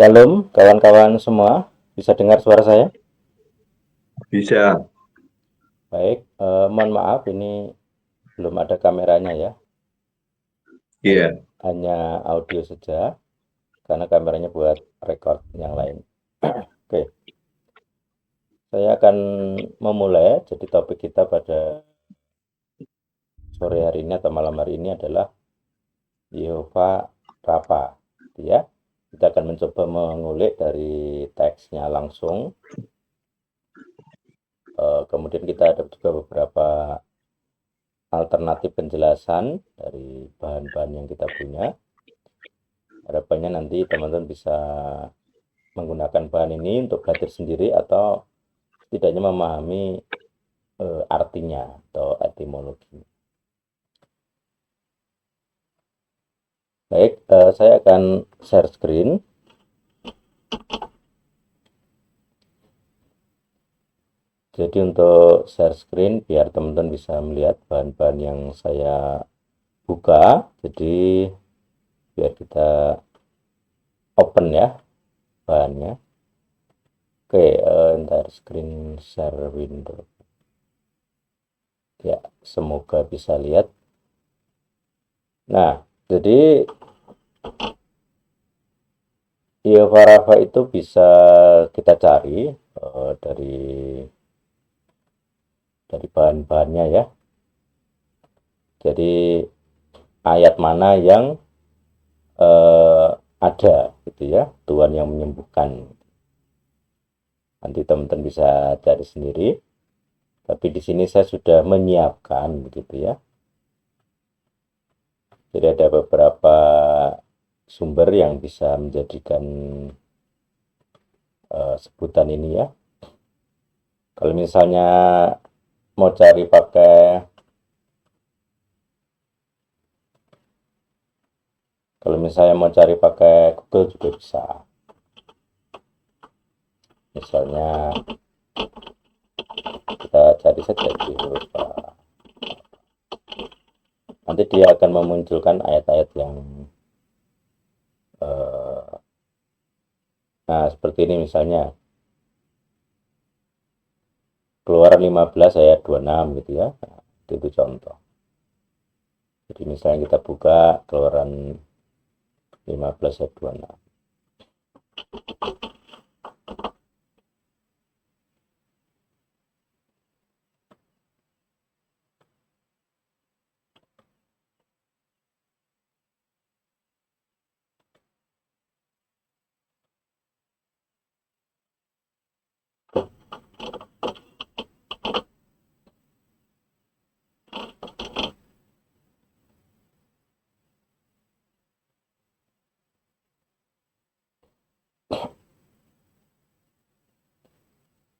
Shalom kawan-kawan semua, bisa dengar suara saya? Bisa. Baik, mohon maaf ini belum ada kameranya ya, hanya, Iya. hanya audio saja karena kameranya buat record yang lain. Oke, saya akan memulai. Jadi topik kita pada sore hari ini atau malam hari ini adalah Yehova Rafa, ya. Kita akan mencoba mengulik dari teksnya langsung. Kemudian kita ada juga beberapa alternatif penjelasan dari bahan-bahan yang kita punya. Harapannya nanti teman-teman bisa menggunakan bahan ini untuk belajar sendiri atau setidaknya memahami artinya atau etimologi. Baik, saya akan share screen. Jadi untuk share screen biar teman-teman bisa melihat bahan-bahan yang saya buka. Jadi biar kita open ya bahannya. Oke, ntar screen share window. Ya, semoga bisa lihat. Nah, jadi Yehova Rafa itu bisa kita cari dari bahan-bahannya ya. Jadi ayat mana yang ada gitu ya, Tuhan yang menyembuhkan. Nanti teman-teman bisa cari sendiri. Tapi di sini saya sudah menyiapkan begitu ya. Jadi ada beberapa sumber yang bisa menjadikan sebutan ini ya. Kalau misalnya mau cari pakai Kalau misalnya mau cari pakai Google juga bisa. Misalnya kita cari saja di huruf A. Nanti dia akan memunculkan ayat-ayat yang eh, nah seperti ini misalnya Keluaran 15 ayat 26 gitu ya. Nah, itu contoh. Jadi misalnya kita buka Keluaran 15 ayat 26.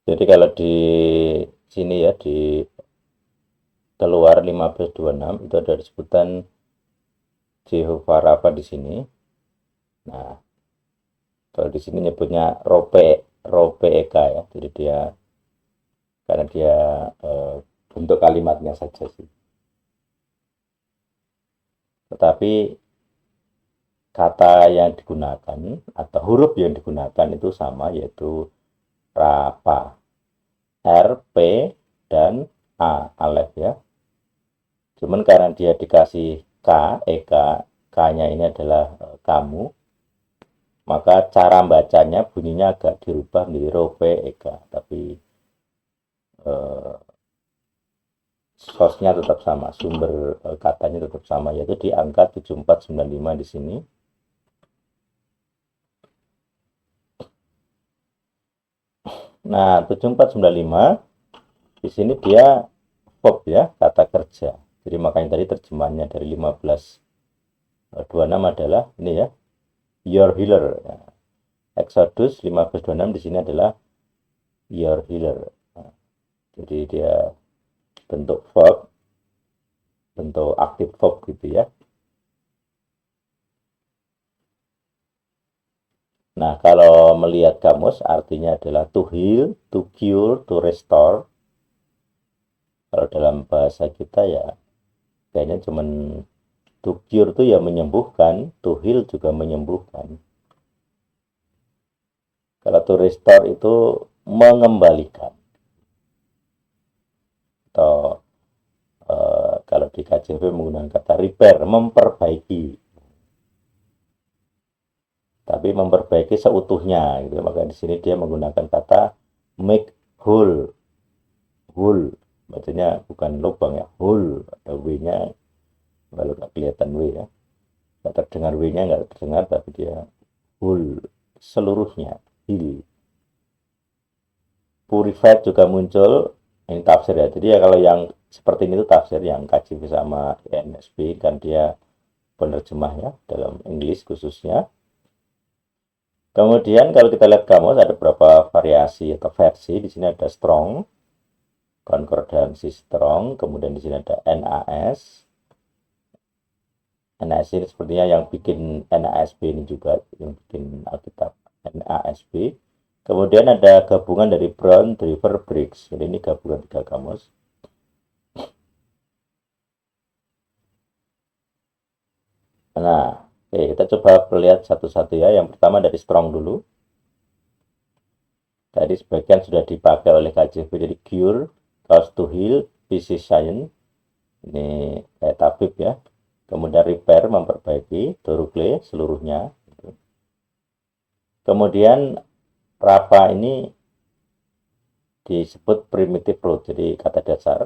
Jadi kalau di sini ya di Keluaran 15:26 itu ada sebutan Jehovah Rafa di sini. Nah, kalau di sini nyebutnya Rope Eka ya. Jadi dia karena dia eh, bentuk kalimatnya saja sih. Tetapi kata yang digunakan atau huruf yang digunakan itu sama yaitu Rapa, R, P, dan A, Alef ya. Cuman karena dia dikasih K, Eka, K-nya ini adalah kamu, maka cara bacanya bunyinya agak dirubah menjadi Rope Eka. Tapi eh, source-nya tetap sama, sumber katanya tetap sama, yaitu di angka 7495 di sini. Nah, 7495 di sini dia verb ya, kata kerja. Jadi makanya tadi terjemahannya dari 1526 adalah ini ya, your healer. Nah, Exodus 1526 di sini adalah your healer. Nah, jadi dia bentuk verb, bentuk aktif verb gitu ya. Nah, kalau melihat kamus artinya adalah to heal, to cure, to restore. Kalau dalam bahasa kita ya kayaknya cuman to cure itu ya menyembuhkan, to heal juga menyembuhkan. Kalau to restore itu mengembalikan. Atau kalau di KJV menggunakan kata repair, memperbaiki. Tapi memperbaiki seutuhnya gitu. Maka di sini dia menggunakan kata make whole. Whole bacanya bukan lubang ya, whole, atau W-nya kalau nggak kelihatan W ya, nggak terdengar W-nya, nggak terdengar, tapi dia whole, seluruhnya, heal. Purified juga muncul, ini tafsir ya. Jadi ya kalau yang seperti ini tuh tafsir yang KJV sama NSB, kan dia penerjemah ya dalam Inggris khususnya. Kemudian kalau kita lihat kamus ada beberapa variasi atau versi. Di sini ada strong, konkordansi strong, kemudian di sini ada NAS. NAS ini sepertinya yang bikin NASB ini juga, yang bikin Alkitab NASB. Kemudian ada gabungan dari Brown, Driver, Briggs. Jadi ini gabungan 3 kamus. Nah, oke, kita coba lihat satu-satu ya. Yang pertama dari strong dulu. Tadi sebagian sudah dipakai oleh KJV, jadi cure, cause to heal, physician. Ini kayak tabib ya. Kemudian repair, memperbaiki, dorukle, seluruhnya. Kemudian rapa ini disebut primitive root, jadi kata dasar.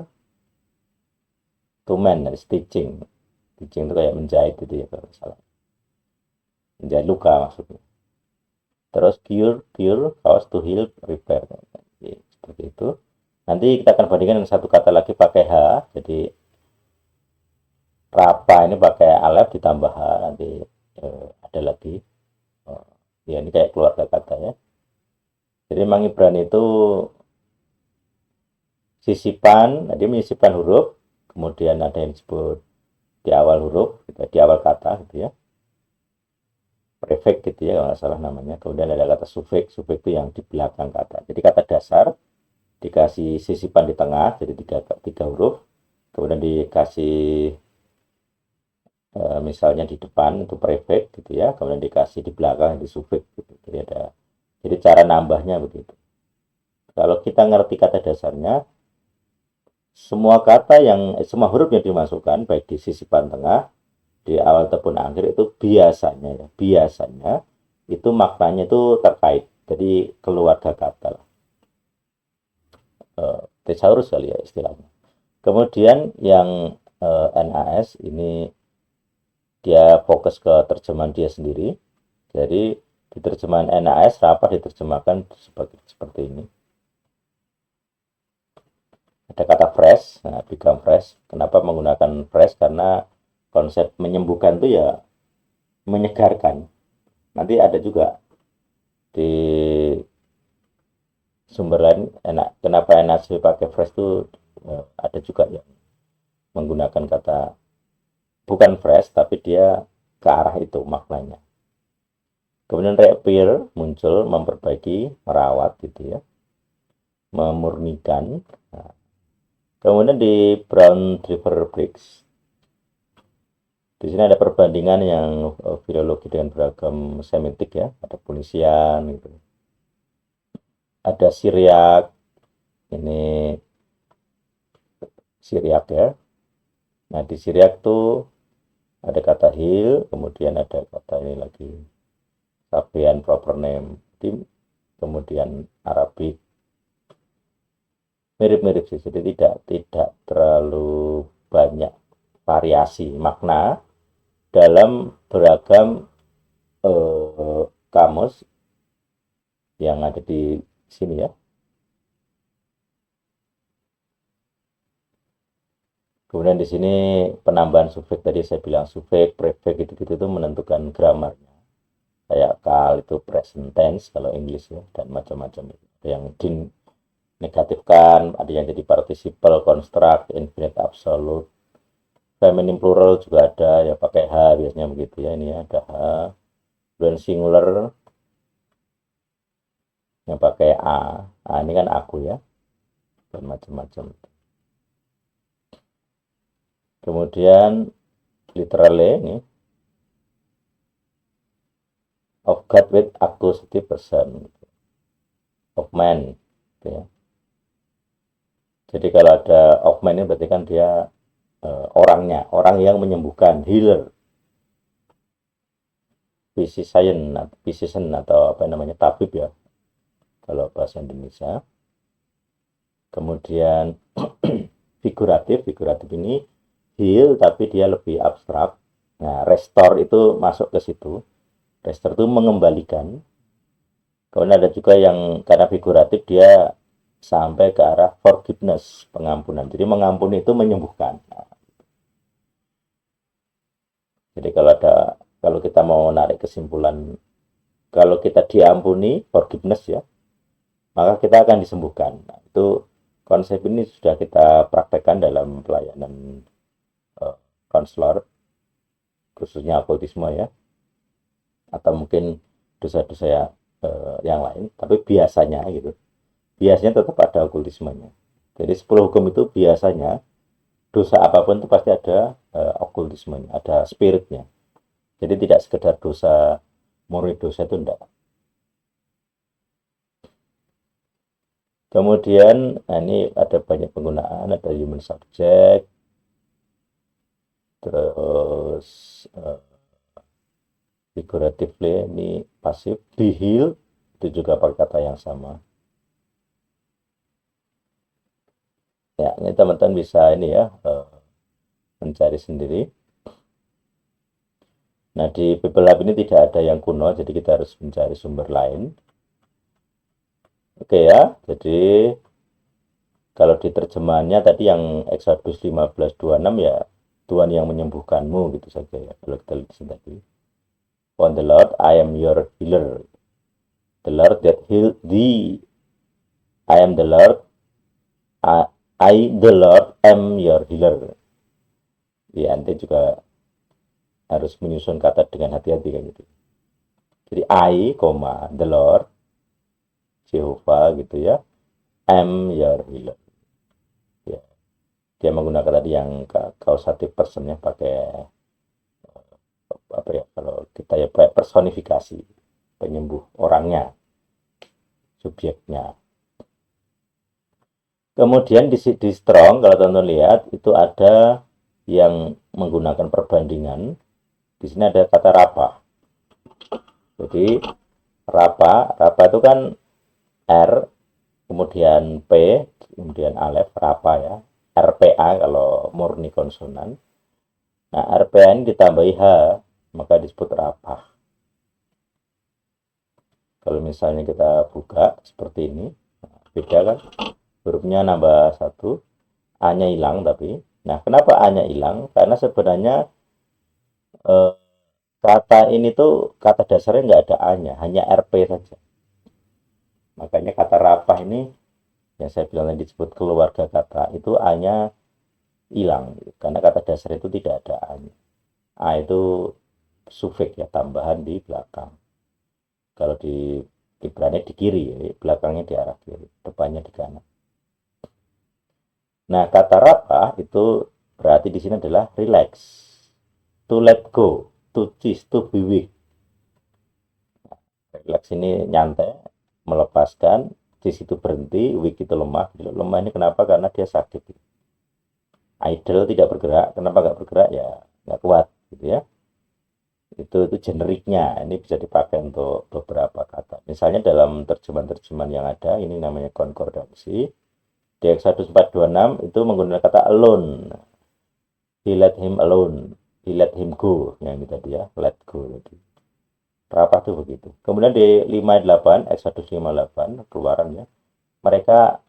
To mend, stitching. Stitching itu kayak menjahit gitu ya kalau salah. Menjahit luka maksudnya. Terus cure, cause to heal, repair. Jadi, seperti itu. Nanti kita akan bandingkan dengan satu kata lagi pakai H. Jadi rapa ini pakai alef ditambah H. Nanti ada lagi. Ya ini kayak keluarga kata ya. Jadi mangibran itu sisipan. Nah, dia menyisipkan huruf. Kemudian ada yang disebut di awal huruf, gitu, di awal kata gitu ya. Prefix gitu ya kalau nggak salah namanya. Kemudian ada kata sufiks itu yang di belakang kata. Jadi kata dasar dikasih sisipan di tengah, jadi tiga huruf. Kemudian dikasih misalnya di depan itu prefix gitu ya. Kemudian dikasih di belakang di sufiks gitu. Jadi cara nambahnya begitu. Kalau kita ngerti kata dasarnya, semua huruf yang dimasukkan baik di sisipan tengah, di awal ataupun akhir itu biasanya itu maknanya itu terkait, jadi keluarga kata lah. Thesaurus kali ya istilahnya. Kemudian yang NAS ini dia fokus ke terjemahan dia sendiri, jadi di terjemahan NAS rapat diterjemahkan seperti ini. Ada kata fresh, nah become fresh. Kenapa menggunakan fresh? Karena konsep menyembuhkan itu ya menyegarkan. Nanti ada juga di sumber lain kenapa NASB pakai fresh itu ada juga yang menggunakan kata bukan fresh tapi dia ke arah itu maknanya. Kemudian reappear muncul, memperbaiki, merawat gitu ya, memurnikan. Nah, kemudian di Brown Driver Briggs, di sini ada perbandingan yang filologi dengan beragam semantik ya, ada punisian gitu, ada Syriak, ini Syriak ya. Nah di Syriak tuh ada kata heal, kemudian ada kata ini lagi Sabian proper name, kemudian Arabic, mirip-mirip sih, jadi tidak terlalu banyak variasi makna dalam beragam kamus yang ada di sini ya. Kemudian di sini penambahan sufiks, tadi saya bilang sufiks, prefix gitu-gitu itu menentukan gramarnya. Kayak kal itu present tense kalau Inggris ya, dan macam-macam. Ada yang dinegatifkan, ada yang jadi participle, construct, infinite absolute, feminine plural juga ada ya, pakai H biasanya begitu ya. Ini ya ada H. Kemudian singular yang pakai A. Nah, ini kan aku ya, dan macam-macam. Kemudian literally ini of God with accusative person. Jadi kalau ada augment ini berarti kan dia orangnya, orang yang menyembuhkan, healer, physician atau apa namanya, tabib ya kalau bahasa Indonesia. Kemudian figuratif ini heal tapi dia lebih abstrak. Nah, restore itu masuk ke situ. Restore itu mengembalikan. Kemudian ada juga yang karena figuratif dia sampai ke arah forgiveness, pengampunan. Jadi mengampuni itu menyembuhkan. Nah, jadi kalau kita mau narik kesimpulan, kalau kita diampuni, forgiveness ya, maka kita akan disembuhkan. Nah, itu konsep ini sudah kita praktekkan dalam pelayanan konselor, khususnya okultisme ya, atau mungkin dosa-dosa yang lain. Tapi biasanya tetap ada okultismenya. Jadi 10 hukum itu biasanya dosa apapun itu pasti ada okultismenya, ada spiritnya. Jadi tidak sekedar dosa, murni dosa itu enggak. Kemudian ini ada banyak penggunaan, ada human subject, terus figuratively ini pasif, be heal itu juga pakai kata yang sama. Ya, ini teman-teman bisa ini ya mencari sendiri. Nah, di Bible Lab ini tidak ada yang kuno, jadi kita harus mencari sumber lain. Oke ya, jadi kalau di terjemahannya tadi yang Exodus 15:26 ya, Tuhan yang menyembuhkanmu gitu saja ya. Kalau kita lihat tadi. On the Lord, I am your healer. The Lord that healed thee. I am the Lord. The Lord, am your healer. Ya, nanti juga harus menyusun kata dengan hati-hati kan gitu. Jadi the Lord, Jehovah gitu ya, am your healer. Ya, dia menggunakan tadi yang causative personnya pakai apa ya, kalau kita ya personifikasi, penyembuh orangnya, subjeknya. Kemudian di strong, kalau teman-teman lihat itu ada yang menggunakan perbandingan. Di sini ada kata rapa. Jadi rapa itu kan R, kemudian P, kemudian alef, rapa ya. RPA kalau murni konsonan. Nah, RPA ini ditambahi H, maka disebut rapa. Kalau misalnya kita buka seperti ini, beda kan? Hurufnya nambah 1, A-nya hilang tapi. Nah, kenapa A-nya hilang? Karena sebenarnya kata ini tuh, kata dasarnya nggak ada A-nya, hanya RP saja. Makanya kata rapah ini, yang saya bilang tadi disebut keluarga kata, itu A-nya hilang. Karena kata dasar itu tidak ada A-nya. A itu sufik ya, tambahan di belakang. Kalau di Ibrani di kiri, ya, belakangnya di arah kiri, depannya di kanan. Nah, kata rapah itu berarti di sini adalah relax, to let go, to cease, to be weak. Relax ini nyantai, melepaskan, di situ berhenti, weak itu lemah. Lemah ini kenapa? Karena dia sakit. Idle tidak bergerak, kenapa nggak bergerak? Ya nggak kuat, gitu ya. Itu generiknya, ini bisa dipakai untuk beberapa kata. Misalnya dalam terjemahan-terjemahan yang ada, ini namanya konkordansi. Di Exodus 4:26 itu menggunakan kata alone. He let him alone, he let him go. Yang ini tadi ya, let go tadi. Rapat tuh begitu. Kemudian di 58, Exodus 58, keluaran ya. Mereka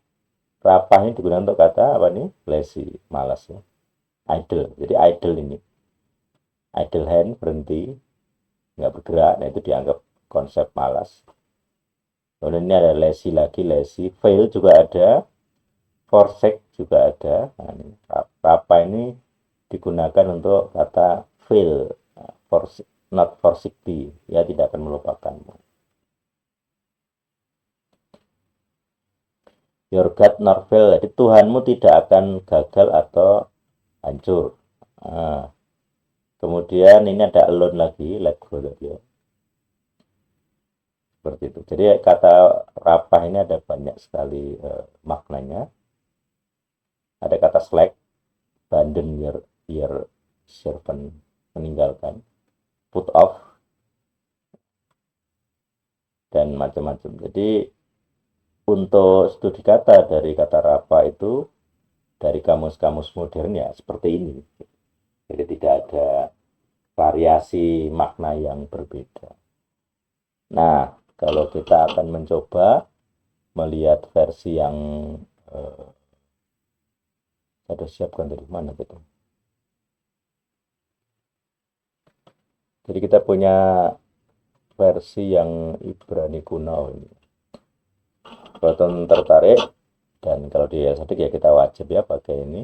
rapah ini digunakan untuk kata apa nih? Lazy, malas ya. Idle. Jadi idle ini. Idle hand, berhenti, nggak bergerak. Nah itu dianggap konsep malas. Kemudian ini ada lazy lagi, lazy. Fail juga ada. Forsake juga ada. Nah, ini, rapah ini digunakan untuk kata fail. Nah, not forsake, ya tidak akan melupakanmu. Your God nor fail, jadi Tuhanmu tidak akan gagal atau hancur. Nah, kemudian ini ada alone lagi, let go tadi ya. Seperti itu. Jadi kata rapah ini ada banyak sekali maknanya. Ada kata slack, abandon your servant, meninggalkan, put off, dan macam-macam. Jadi untuk studi kata dari kata rapa itu dari kamus-kamus modern ya seperti ini. Jadi tidak ada variasi makna yang berbeda. Nah, kalau kita akan mencoba melihat versi yang saya sudah siapkan dari mana gitu. Jadi kita punya versi yang Ibrani kuno ini. Kalau teman tertarik dan kalau di Sadik ya kita wajib ya pakai ini.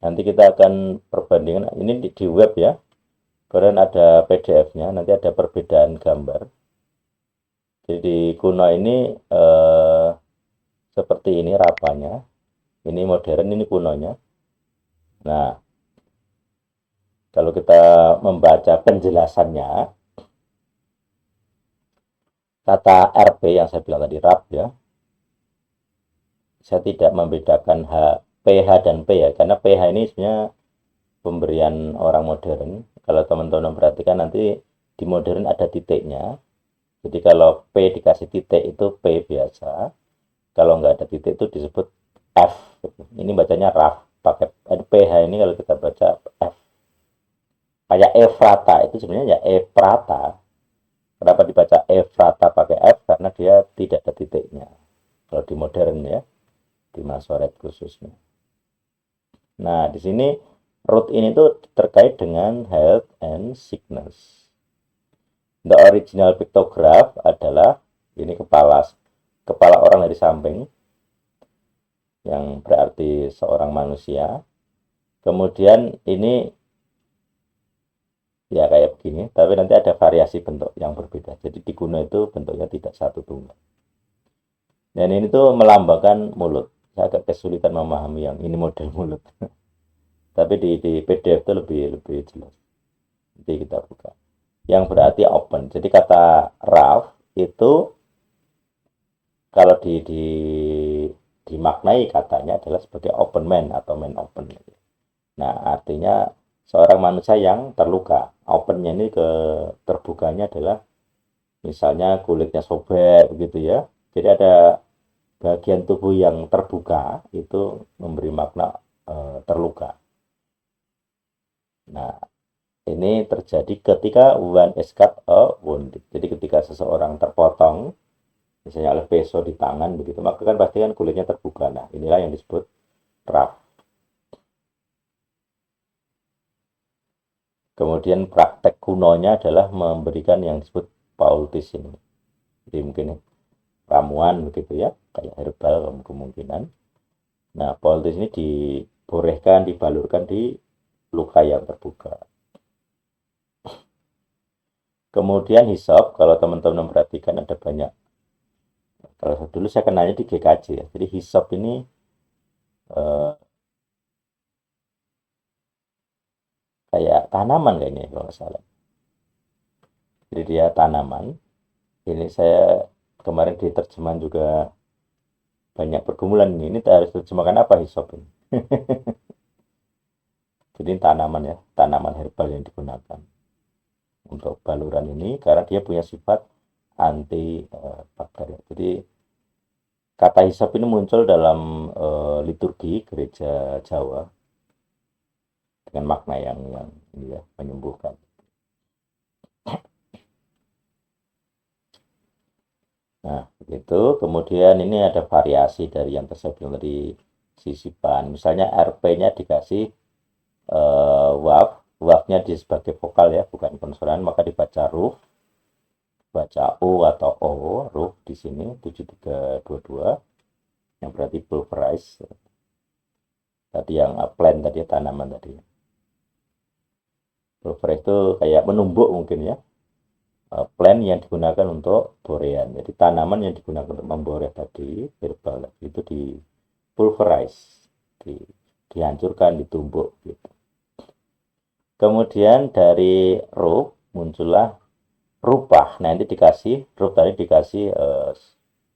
Nanti kita akan perbandingan ini di web ya. Kemudian ada PDF-nya, nanti ada perbedaan gambar. Jadi di kuno ini seperti ini rapanya. Ini modern, ini kunonya. Nah, kalau kita membaca penjelasannya, kata RP yang saya bilang tadi rap ya, saya tidak membedakan PH dan P ya, karena PH ini sebenarnya pemberian orang modern. Kalau teman-teman perhatikan nanti di modern ada titiknya. Jadi kalau P dikasih titik itu P biasa. Kalau nggak ada titik itu disebut F. Ini bacanya RAF. Pakai PH ini kalau kita baca F. Kayak Efrata itu sebenarnya ya Efrata. Kenapa dibaca Efrata pakai F? Karena dia tidak ada titiknya. Kalau di modern ya, di Masoret khususnya. Nah, di sini root ini tuh terkait dengan health and sickness. The original pictograph adalah ini kepala orang dari samping yang berarti seorang manusia. Kemudian ini ya kayak begini, tapi nanti ada variasi bentuk yang berbeda. Jadi di kuno itu bentuknya tidak satu tunggal. Dan ini tuh melambangkan mulut. Saya agak kesulitan memahami yang ini model mulut. Tapi di PDF itu lebih jelas. Nanti kita buka. Yang berarti open. Jadi kata Ralph itu kalau dimaknai katanya adalah sebagai open man atau man open. Nah, artinya seorang manusia yang terluka. Opennya ini terbukanya adalah misalnya kulitnya sobek begitu ya. Jadi ada bagian tubuh yang terbuka itu memberi makna terluka. Nah, ini terjadi ketika one is cut a wound. Jadi ketika seseorang terpotong, misalnya oleh peso di tangan begitu, maka kan pasti kan kulitnya terbuka. Nah, inilah yang disebut rough. Kemudian praktek kunonya adalah memberikan yang disebut poultice ini. Jadi mungkin ramuan begitu ya, kayak herbal kemungkinan. Nah, poultice ini dibolehkan dibalurkan di luka yang terbuka. Kemudian hisop, kalau teman-teman memperhatikan ada banyak. Kalau dulu saya kenalnya di GKJ ya. Jadi hisop ini kayak tanaman kayaknya kalau nggak salah. Jadi dia tanaman. Ini saya kemarin di terjemahan juga banyak pergumulan ini. Ini harus terjemahkan apa hisop ini? Jadi tanaman ya, tanaman herbal yang digunakan untuk baluran ini karena dia punya sifat anti bakteri. Jadi kata hisap ini muncul dalam liturgi gereja Jawa dengan makna yang ini ya, menyembuhkan. Nah, begitu. Kemudian ini ada variasi dari yang saya bilang tadi sisipan. Misalnya RP-nya dikasih waf, wafnya di sebagai vokal ya, bukan konsonan, maka dibaca ruf, baca O atau O, ruf di sini 7322 yang berarti pulverize. Tadi yang plant tadi tanaman tadi. Pulverize itu kayak menumbuk mungkin ya. Plant yang digunakan untuk borean. Jadi tanaman yang digunakan untuk memboreh tadi, herbal itu di pulverize, dihancurkan, ditumbuk gitu. Kemudian dari roof muncullah rupah. Nah, ini dikasih roof tadi dikasih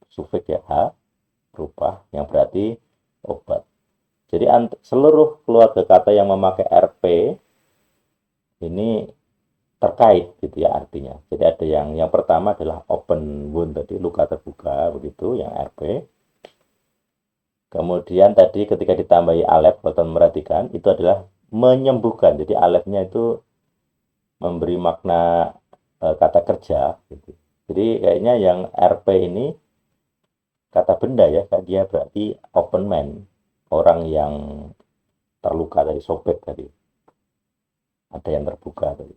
sufiks ya H, rupah yang berarti obat. Jadi seluruh keluarga kata yang memakai RP ini terkait gitu ya artinya. Jadi ada yang pertama adalah open wound tadi, luka terbuka begitu yang RP. Kemudian tadi ketika ditambahi alef, kalau teman perhatikan, itu adalah menyembuhkan. Jadi alefnya itu memberi makna kata kerja. Gitu. Jadi kayaknya yang RP ini kata benda ya, dia berarti open man, orang yang terluka dari sobek tadi. Ada yang terbuka tadi.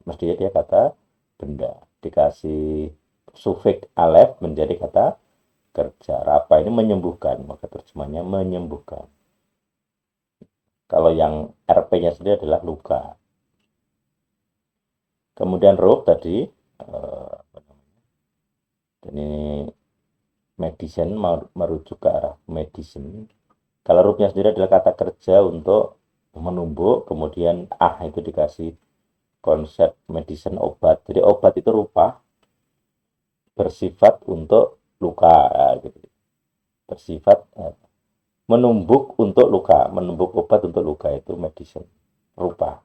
Mestinya dia kata benda. Dikasih sufik alef menjadi kata kerja. Rapa ini menyembuhkan, maka terjemahnya menyembuhkan. Kalau yang RP-nya sendiri adalah luka. Kemudian roh tadi, ini medicine merujuk ke arah medicine. Kalau rohnya sendiri adalah kata kerja untuk menumbuk, kemudian itu dikasih konsep medicine obat. Jadi obat itu rupa bersifat untuk luka, gitu. Bersifat menumbuk untuk luka, menumbuk obat untuk luka itu medicine rupa.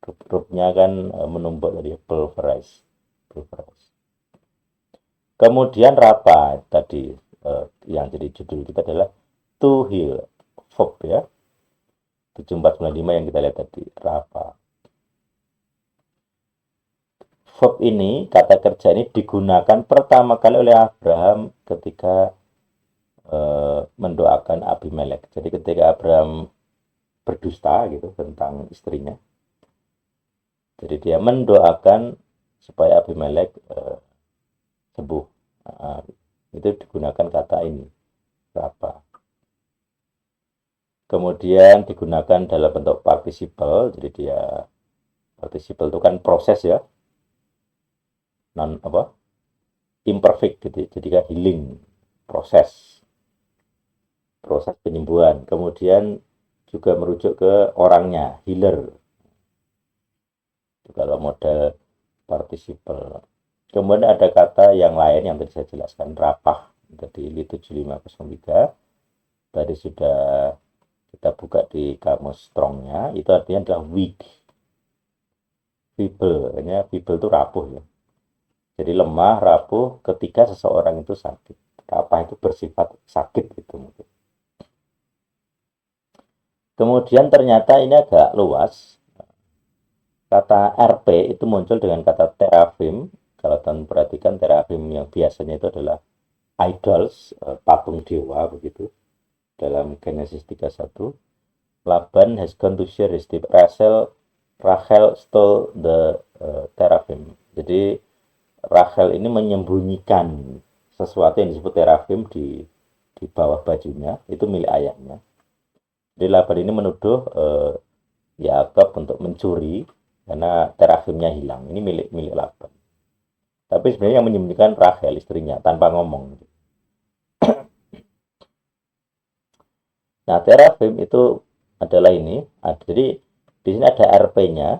Rupnya kan menumbuk dari pulverize. Kemudian rapa tadi yang jadi judul kita adalah to heal, verb ya. 7495 yang kita lihat tadi, rapa. Verb ini, kata kerja ini digunakan pertama kali oleh Abraham ketika mendoakan Abimelek. Jadi ketika Abraham berdusta gitu tentang istrinya, jadi dia mendoakan supaya Abimelek sembuh. Itu digunakan kata ini, rapa. Kemudian digunakan dalam bentuk participle, jadi dia participle itu kan proses ya, imperfect gitu, jadi kan healing, proses penyembuhan. Kemudian juga merujuk ke orangnya, healer. Itu kalau model participle. Kemudian ada kata yang lain yang tadi saya jelaskan, rapah. Tadi 7503. Tadi sudah kita buka di kamus strongnya, itu artinya adalah weak. Feeble, artinya feeble itu rapuh ya. Jadi lemah, rapuh ketika seseorang itu sakit. Rapah itu bersifat sakit gitu mungkin. Kemudian ternyata ini agak luas. Kata RP itu muncul dengan kata teraphim. Kalau teman perhatikan teraphim yang biasanya itu adalah idols, patung dewa begitu. Dalam Genesis 31, Laban has gone to share his tip. Rachel stole the teraphim. Jadi Rachel ini menyembunyikan sesuatu yang disebut teraphim di bawah bajunya, itu milik ayahnya. Jadi Laban ini menuduh Yakob untuk mencuri karena teraphimnya hilang. Ini milik Laban. Tapi sebenarnya yang menyembunyikan Rachel istrinya tanpa ngomong. Nah, teraphim itu adalah ini. Jadi di sini ada RP-nya.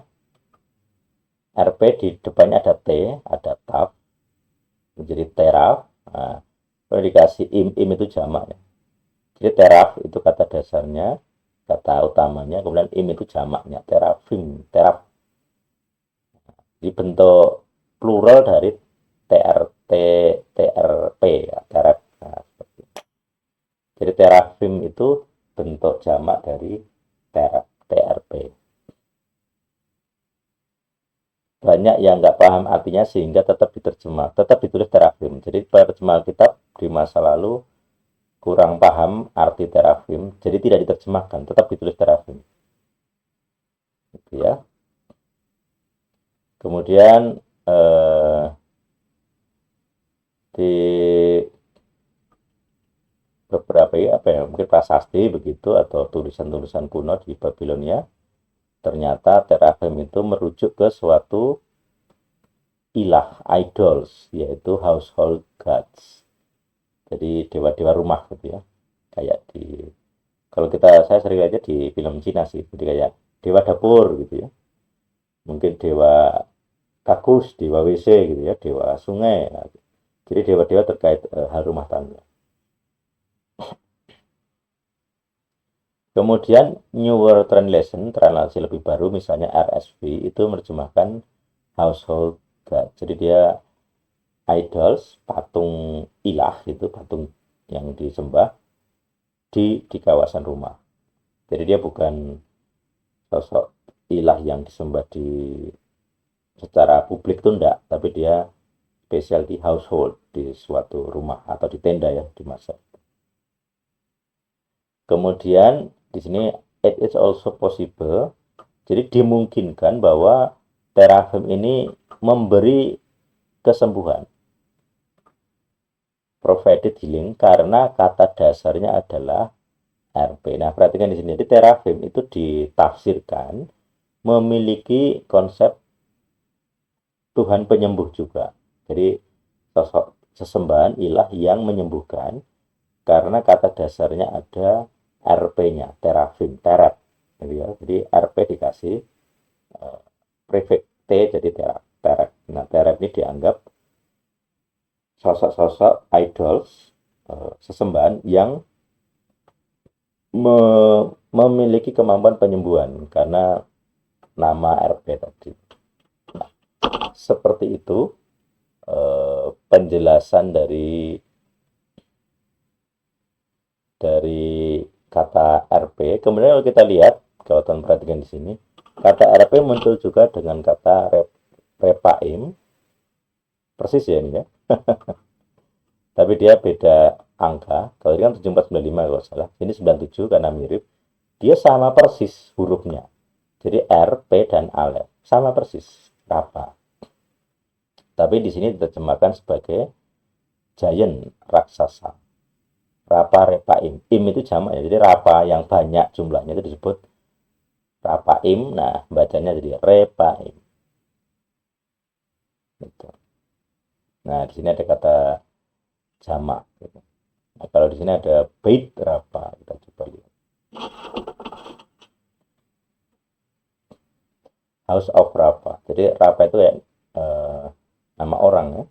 RP di depannya ada T, ada taf, menjadi teraf. Nah, kalau dikasih im itu jamak ya. Jadi teraf itu kata dasarnya, kata utamanya, kemudian im itu jamaknya, terafim, teraf. Jadi bentuk plural dari TRP ya, teraf. Nah, jadi terafim itu bentuk jamak dari TRP. Banyak yang nggak paham artinya sehingga tetap ditulis terafim. Jadi penerjemah kitab di masa lalu kurang paham arti terafim, jadi tidak diterjemahkan, tetap ditulis terafim. Gitu ya. Kemudian di beberapa mungkin prasasti begitu atau tulisan-tulisan kuno di Babilonia, ternyata terafim itu merujuk ke suatu ilah, idols, yaitu household gods. Jadi dewa-dewa rumah gitu ya. Kayak kalau saya sering aja di film Cina sih, jadi kayak dewa dapur gitu ya. Mungkin dewa kakus, dewa WC gitu ya, dewa sungai. Nah, jadi dewa-dewa terkait hal rumah tangga. Kemudian New World Translation, translasi lebih baru, misalnya RSV, itu menerjemahkan household god. Jadi dia idols, patung ilah, itu patung yang disembah di kawasan rumah. Jadi dia bukan sosok ilah yang disembah secara publik itu enggak, tapi dia spesial di household, di suatu rumah atau di tenda ya, di masa. Kemudian di sini it is also possible, jadi dimungkinkan bahwa terafim ini memberi kesembuhan, provided healing, karena kata dasarnya adalah RP. Nah, perhatikan di sini, jadi terafim itu ditafsirkan memiliki konsep Tuhan penyembuh juga. Jadi sosok sesembahan ilah yang menyembuhkan karena kata dasarnya ada RP-nya, terafim, terap. Gitu ya. Jadi RP dikasih prefix T jadi terap. Nah, terap ini dianggap sosok-sosok idols, sesembahan yang memiliki kemampuan penyembuhan karena nama RP tadi. Nah, seperti itu penjelasan dari kata RP. Kemudian kalau kita lihat, kalau teman perhatikan di sini, kata RP muncul juga dengan kata repaim, persis ya ini ya. Tapi dia beda angka. Kalau ini kan 7495 kalau salah. Ini 97 karena mirip. Dia sama persis hurufnya. Jadi R, P, dan Alef. Sama persis. Rapa. Tapi di sini diterjemahkan sebagai giant, raksasa. Rapa, repaim. Im itu jamak ya. Jadi rapa yang banyak jumlahnya itu disebut rapaim. Nah, bacanya jadi repaim. Gitu. Nah, di sini ada kata jamak. Gitu. Nah, kalau di sini ada bait rapa. Kita coba lihat. House of Rapa. Jadi Rapa itu ya nama orang ya.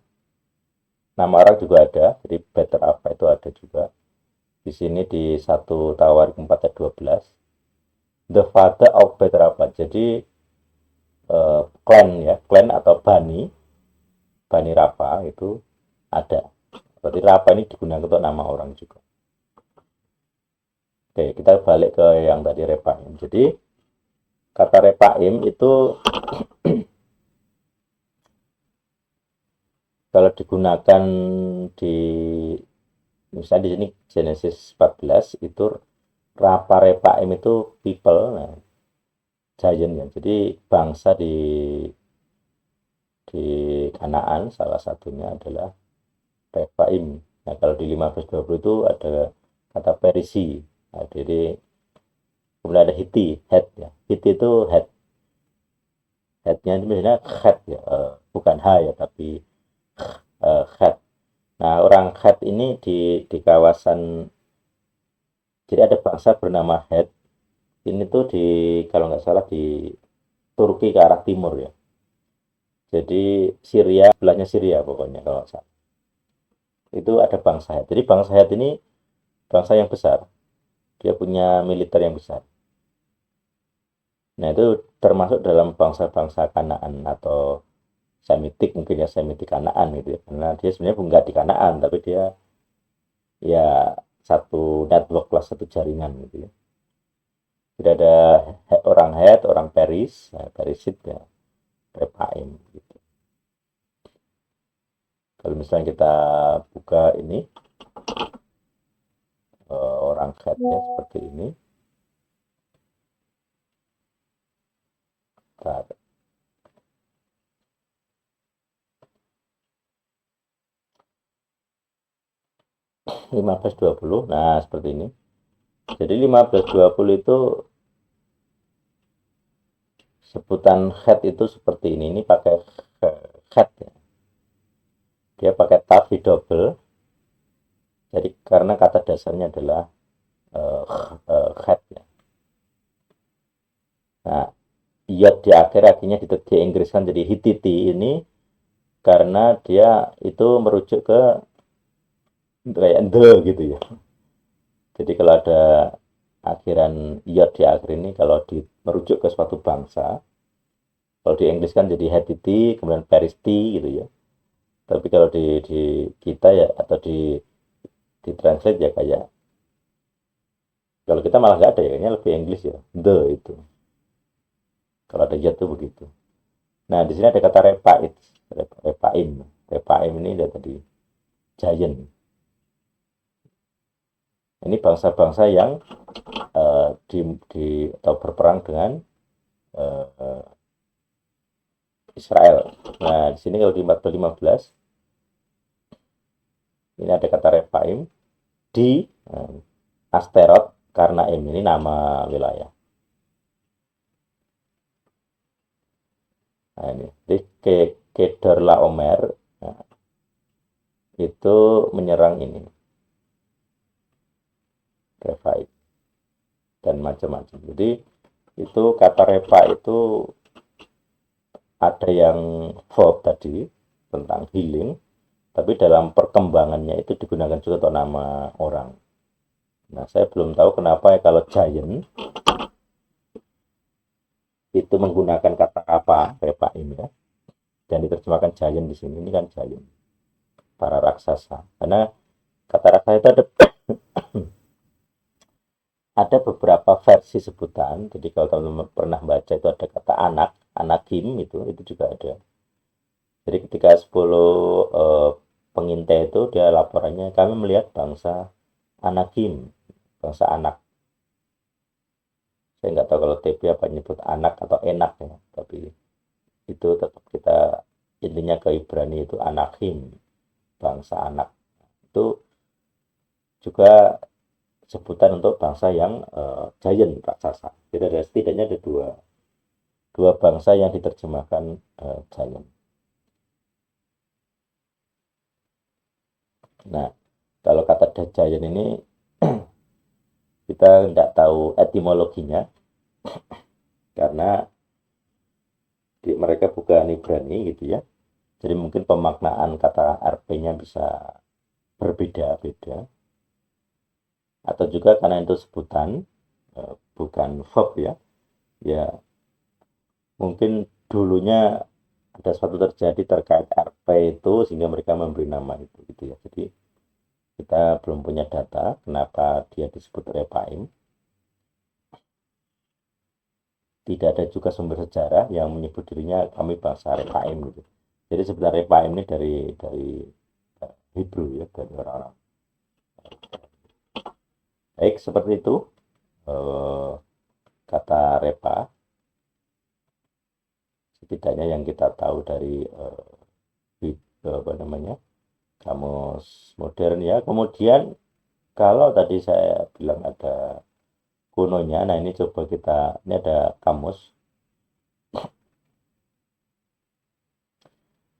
Nama orang juga ada. Jadi Better Rapa itu ada juga. Di sini di 1 Tawarik 4 ayat 12. The father of Better Rapa. Jadi clan ya, clan atau Bani Rapa itu ada. Berarti Rapa ini digunakan untuk nama orang juga. Oke, kita balik ke yang tadi Repaim. Jadi kata Repaim itu kalau digunakan di misalnya di sini Genesis 14 itu Rapa Repaim itu people, nah, giant ya. Jadi bangsa di Kanaan salah satunya adalah Repaim. Nah, kalau di 1520 itu ada kata Perisi. Nah, jadi kemudian ada Hiti, head ya. Hiti itu head. Headnya itu misalnya head ya, bukan H ya, tapi head. Nah, orang head ini di kawasan, jadi ada bangsa bernama head. Ini tuh kalau nggak salah di Turki ke arah timur ya. Jadi Syria, sebelahnya Syria pokoknya kalau nggak salah. Itu ada bangsa Het. Jadi bangsa Het ini bangsa yang besar. Dia punya militer yang besar. Nah, itu termasuk dalam bangsa-bangsa Kanaan atau Semitik, mungkin ya Semitik Kanaan gitu ya. Karena dia sebenarnya nggak di Kanaan, tapi dia ya satu network lah, satu jaringan gitu ya. Jadi ada orang Het, orang Peris, nah, Perisit ya, Repaim gitu. Kalau misalnya kita buka ini orang headnya seperti ini. Bentar. Lima belas dua puluh, nah seperti ini. Jadi 1520 itu sebutan head itu seperti ini. Ini pakai head ya. Dia pakai tapi double. Jadi karena kata dasarnya adalah head ya. Nah, iot di akhir akhirnya di Inggriskan jadi Hittiti ini karena dia itu merujuk ke kayak the gitu ya. Jadi kalau ada akhiran iot di akhir ini kalau merujuk ke suatu bangsa, kalau di Inggris kan jadi Hethiti, kemudian Peristi gitu ya. Tapi kalau di kita ya atau di translate ya kayak kalau kita malah nggak ada ya, kayaknya lebih Inggris ya, the itu. Kalau ada iot tuh begitu. Nah di sini ada kata repaid, repaim, repaim ini dari tadi giant. Ini bangsa-bangsa yang di atau berperang dengan uh, Israel. Nah, di sini kalau di 1415 ini ada kata repaim di Asteroid karena ini nama wilayah. Nah, ini di Kedorlaomer nah, itu menyerang ini Refaid dan macam-macam. Jadi itu kata repa itu ada yang verb tadi tentang healing, tapi dalam perkembangannya itu digunakan juga untuk nama orang. Nah, saya belum tahu kenapa ya kalau giant itu menggunakan kata apa repa ini ya, dan diterjemahkan giant di sini. Ini kan giant, para raksasa. Karena kata raksasa itu ada beberapa versi sebutan. Jadi kalau teman-teman pernah baca itu ada kata anak, anakim itu juga ada. Jadi ketika 10 pengintai itu dia laporannya kami melihat bangsa anakim, bangsa anak. Saya nggak tahu kalau TP apa nyebut anak atau enak ya, tapi itu tetap kita intinya ke Ibrani itu anakim, bangsa anak. Itu juga sebutan untuk bangsa yang giant, raksasa. Jadi ada setidaknya ada dua bangsa yang diterjemahkan giant. Nah, kalau kata giant ini kita nggak tahu etimologinya karena mereka bukan Ibrani gitu ya. Jadi mungkin pemaknaan kata RP-nya bisa berbeda-beda. Atau juga karena itu sebutan bukan verb ya. Ya mungkin dulunya ada suatu terjadi terkait RP itu sehingga mereka memberi nama itu gitu ya. Jadi kita belum punya data kenapa dia disebut Repaim. Tidak ada juga sumber sejarah yang menyebut dirinya kami bangsa Repaim gitu. Jadi sebenarnya Repaim ini dari Hebrew ya, dari orang-orang. Baik, seperti itu kata repa setidaknya yang kita tahu dari apa namanya kamus modern ya. Kemudian kalau tadi saya bilang ada kunonya, nah ini coba kita, ini ada kamus.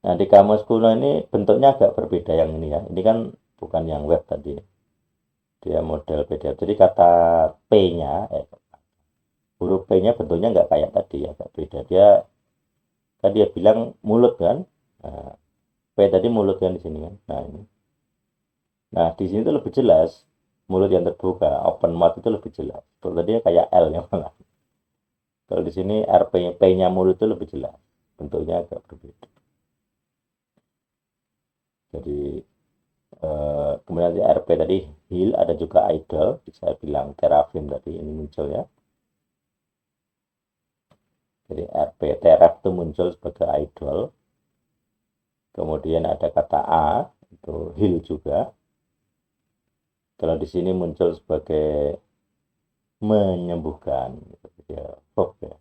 Nah di kamus kuno ini bentuknya agak berbeda yang ini ya. Ini kan bukan yang web tadi, dia model beda. Jadi kata P-nya, huruf P-nya bentuknya nggak kayak tadi ya, agak beda. Dia kan dia bilang mulut kan, nah, P tadi mulut kan di sini kan. Nah ini, nah di sini tuh lebih jelas mulut yang terbuka, open mouth itu lebih jelas. Kalau tadi kayak L yang malah. Kalau di sini RP P-nya mulut itu lebih jelas, bentuknya agak berbeda. Jadi kemudian di RP tadi heal, ada juga idol, saya bilang terafim tadi ini muncul ya. Jadi RP teraf itu muncul sebagai idol. Kemudian ada kata A itu heal juga. Kalau di sini muncul sebagai menyembuhkan, ya, verb ya.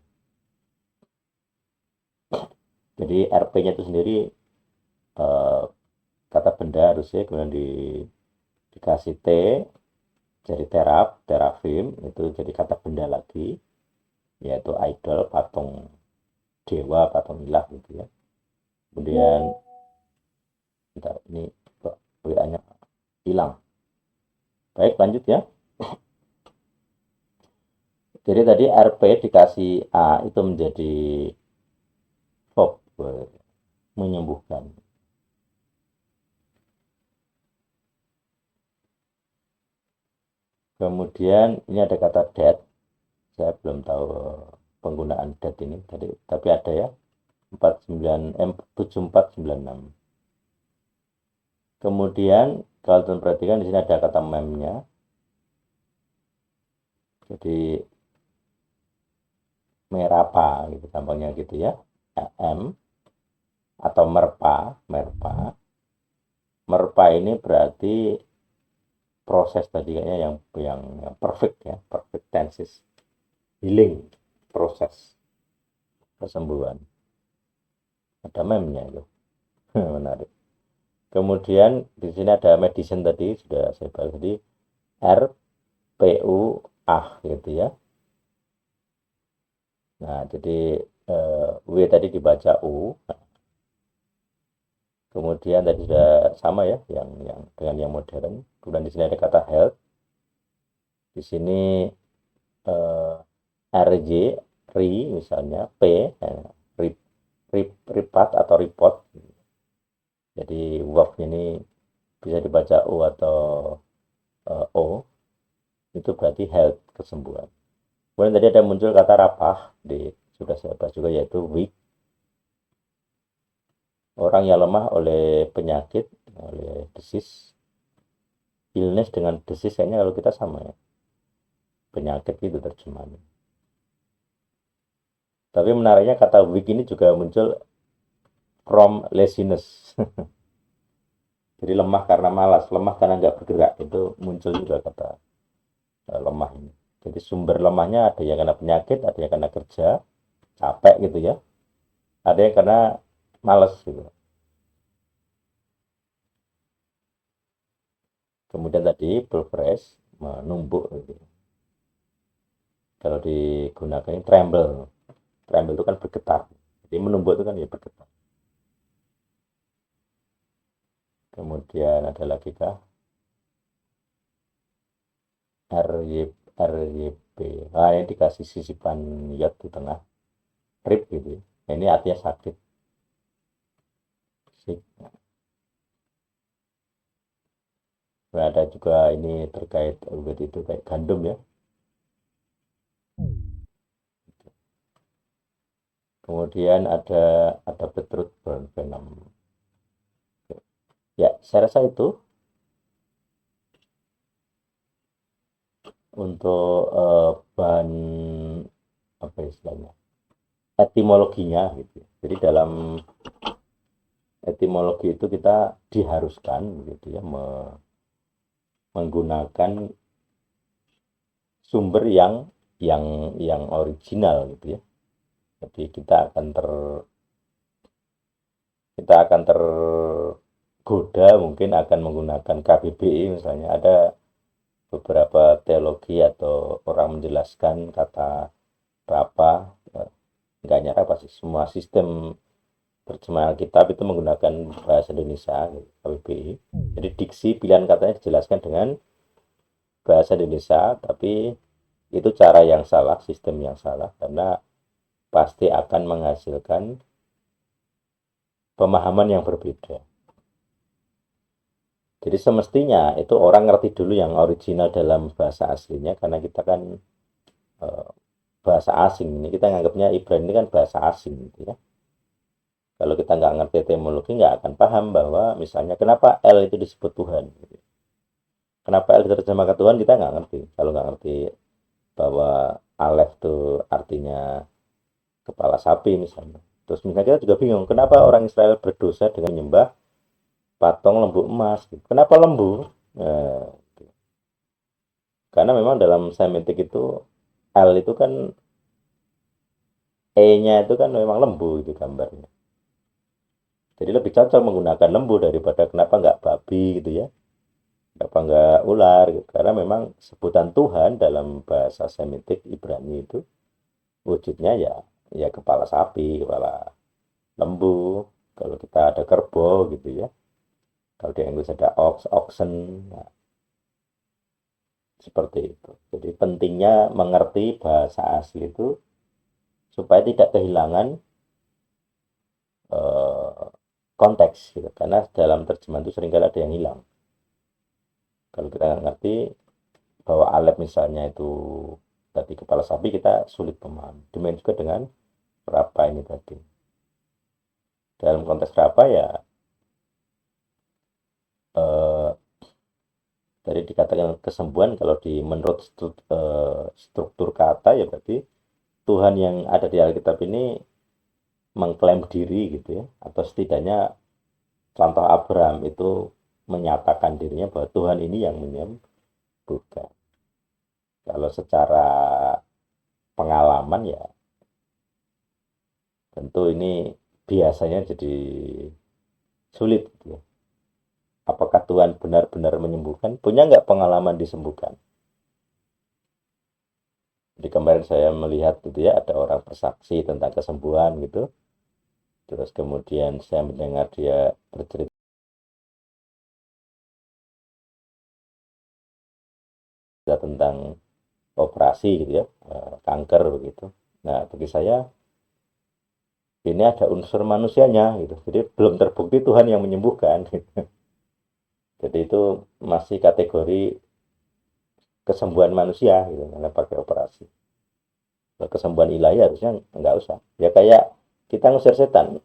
Jadi RP-nya itu sendiri eh, kata benda harusnya kemudian dikasih T jadi terafim itu jadi kata benda lagi yaitu idol, patung dewa, patung ilah gitu ya. Kemudian bentar, ini kok WA-nya hilang. Baik, lanjut ya. Jadi tadi RP dikasih A itu menjadi verb, menyembuhkan. Kemudian ini ada kata that. Saya belum tahu penggunaan that ini tadi, tapi ada ya 7496. Kemudian kalau teman perhatikan di sini ada kata mem-nya. Jadi merapa gitu gampangnya gitu ya. M atau merpa. Merpa ini berarti proses tadi kayaknya yang perfect ya, perfect tenses. Healing proses kesembuhan. Ada meme-nya itu. Menarik. Kemudian di sini ada medicine tadi sudah saya bahas tadi, R P U A gitu ya. Nah, jadi W tadi dibaca U. Kemudian tadi sudah sama ya yang dengan yang modern. Kemudian di sini ada kata health. Di sini RJ ri misalnya P ripat atau report. Jadi verb ini bisa dibaca U atau O. Itu berarti health, kesembuhan. Kemudian tadi ada muncul kata rapah, sudah saya bahas juga, yaitu weak. Orang yang lemah oleh penyakit, oleh disease. Illness dengan disease kayaknya kalau kita sama ya. Penyakit itu terjemahannya. Tapi menariknya kata weak ini juga muncul from laziness. Jadi lemah karena malas, lemah karena nggak bergerak. Itu muncul juga kata lemah ini. Jadi sumber lemahnya ada yang karena penyakit, ada yang karena kerja, capek gitu ya. Ada yang karena malas gitu. Kemudian tadi progress, menumbuk gitu. Kalau digunakan ini tremble. Tremble itu kan bergetar. Jadi menumbuk itu kan ya bergetar. Kemudian ada lagi kah? RYP. Nah, ini dikasih sisipan yod di tengah. Rib gitu. Nah, ini artinya sakit. Nah, ada juga ini terkait itu kayak gandum ya. Kemudian ada beetroot burn venom. Ya, saya rasa itu untuk bahan apa istilahnya, etimologinya gitu. Jadi dalam etimologi itu kita diharuskan gitu ya menggunakan sumber yang original gitu ya. Jadi kita akan tergoda mungkin akan menggunakan KBBI misalnya. Ada beberapa teologi atau orang menjelaskan kata rapa, enggak hanya rapa sih, semua sistem terjemahan kitab itu menggunakan bahasa Indonesia KBBI. Jadi diksi pilihan katanya dijelaskan dengan bahasa Indonesia, tapi itu cara yang salah, sistem yang salah, karena pasti akan menghasilkan pemahaman yang berbeda. Jadi semestinya itu orang ngerti dulu yang original dalam bahasa aslinya, karena kita kan bahasa asing ini, kita nganggapnya Ibrani ini kan bahasa asing gitu ya. Kalau kita nggak ngerti etimologi, nggak akan paham bahwa misalnya kenapa L itu disebut Tuhan. Kenapa L diterjemahkan Tuhan, kita nggak ngerti. Kalau nggak ngerti bahwa Aleph itu artinya kepala sapi misalnya. Terus misalnya kita juga bingung, kenapa orang Israel berdosa dengan menyembah patung lembu emas. Kenapa lembu? Nah, karena memang dalam Semitik itu L itu kan E-nya itu kan memang lembu itu gambarnya. Jadi lebih cocok menggunakan lembu daripada kenapa nggak babi gitu ya. Kenapa nggak ular gitu. Karena memang sebutan Tuhan dalam bahasa Semitik Ibrani itu wujudnya ya kepala sapi, kepala lembu. Kalau kita ada kerbau gitu ya. Kalau di Inggris ada oxen. Nah, seperti itu. Jadi pentingnya mengerti bahasa asli itu supaya tidak kehilangan eh, konteks gitu. Karena dalam terjemahan itu seringkali ada yang hilang. Kalau kita nggak ngerti bahwa Alep misalnya itu tadi kepala sapi, kita sulit memahami. Demikian juga dengan Rapa ini tadi. Dalam konteks Rapa ya eh, tadi dikatakan kesembuhan, kalau menurut struktur kata ya berarti Tuhan yang ada di Alkitab ini mengklaim diri gitu ya, atau setidaknya contoh Abraham itu menyatakan dirinya bahwa Tuhan ini yang menyembuhkan. Kalau secara pengalaman ya tentu ini biasanya jadi sulit gitu ya. Apakah Tuhan benar-benar menyembuhkan? Punya nggak pengalaman disembuhkan? Jadi kemarin saya melihat gitu ya, ada orang bersaksi tentang kesembuhan gitu. Terus kemudian saya mendengar dia bercerita tentang operasi gitu ya, kanker begitu. Nah, bagi saya ini ada unsur manusianya gitu. Jadi belum terbukti Tuhan yang menyembuhkan gitu. Jadi itu masih kategori kesembuhan manusia gitu, karena pakai operasi. Kalau kesembuhan ilahi harusnya nggak usah. Ya kayak kita ngusir setan,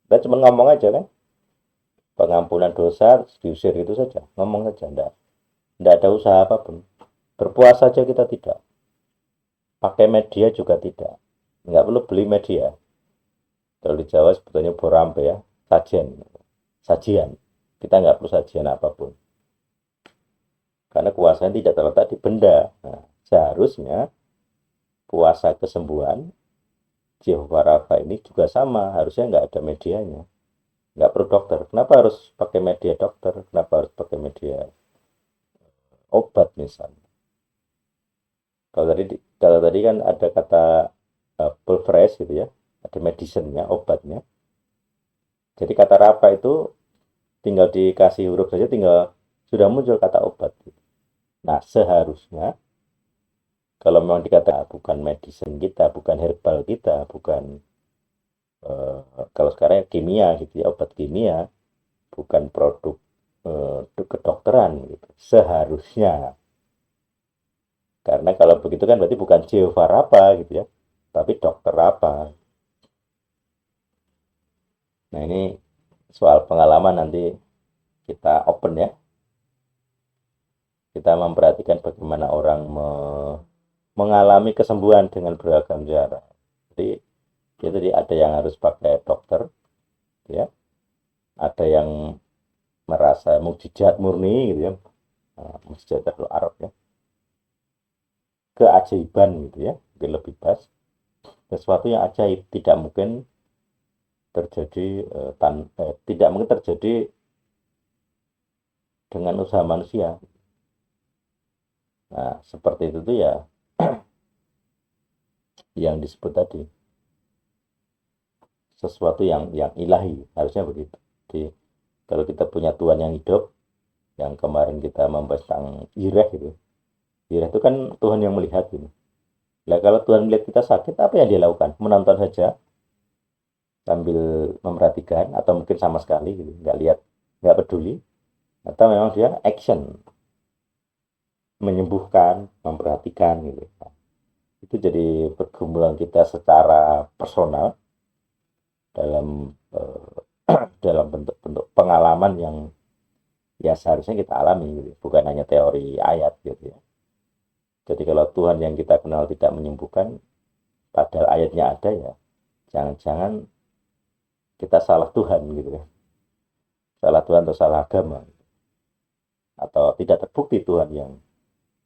kita cuma ngomong aja kan, pengampunan dosa diusir itu saja, ngomong saja, enggak ada usaha apapun. Berpuasa saja kita tidak, pakai media juga tidak, nggak perlu beli media. Kalau di Jawa sebetulnya borampe ya, sajian, sajian. Kita nggak perlu sajian apapun, karena kuasanya tidak terletak di benda. Nah, seharusnya puasa kesembuhan Jehovah Rafa ini juga sama, harusnya nggak ada medianya, nggak perlu dokter. Kenapa harus pakai media dokter? Kenapa harus pakai media obat misalnya? Kalau tadi kan ada kata pulverized gitu ya, ada medicine-nya, obatnya. Jadi kata Rafa itu tinggal dikasih huruf saja, tinggal sudah muncul kata obat. Nah, seharusnya kalau memang dikatakan bukan medicine kita, bukan herbal kita, bukan kalau sekarang kimia gitu ya, obat kimia, bukan produk kedokteran gitu. Seharusnya, karena kalau begitu kan berarti bukan Jehovah Rafa gitu ya, tapi dokter apa. Nah, ini soal pengalaman, nanti kita open ya. Kita memperhatikan bagaimana orang mengalami kesembuhan dengan beragam cara. Jadi ada yang harus pakai dokter, ya, ada yang merasa mukjizat murni gitu ya, mukjizat itu Arab ya, keajaiban gitu ya, mungkin lebih pas, sesuatu yang ajaib tidak mungkin terjadi, tidak mungkin terjadi dengan usaha manusia. Nah, seperti itu tuh ya, yang disebut tadi sesuatu yang ilahi, harusnya begitu. Jadi kalau kita punya Tuhan yang hidup, yang kemarin kita membahas tentang Ireh itu, Ireh itu kan Tuhan yang melihat gitu. Nah, kalau Tuhan melihat kita sakit, apa yang dia lakukan? Menonton saja sambil memperhatikan, atau mungkin sama sekali gitu, nggak lihat, nggak peduli, atau memang dia action, menyembuhkan, memperhatikan gitu. Itu jadi pergumulan kita secara personal dalam dalam bentuk-bentuk pengalaman yang ya seharusnya kita alami gitu, bukan hanya teori ayat gitu ya. Jadi kalau Tuhan yang kita kenal tidak menyembuhkan, padahal ayatnya ada, ya jangan-jangan kita salah Tuhan gitu ya, salah Tuhan atau salah agama, atau tidak terbukti Tuhan yang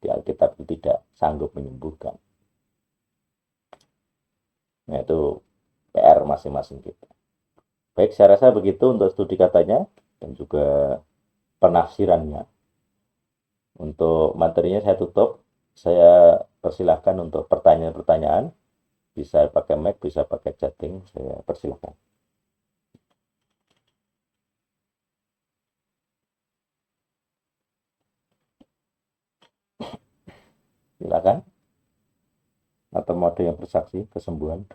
di Alkitab itu tidak sanggup menyembuhkan. Nah, itu PR masing-masing kita. Baik, saya rasa begitu untuk studi katanya dan juga penafsirannya. Untuk materinya saya tutup. Saya persilahkan untuk pertanyaan-pertanyaan. Bisa pakai mic, bisa pakai chatting. Saya persilahkan. Silakan. Atau mode yang bersaksi kesembuhan.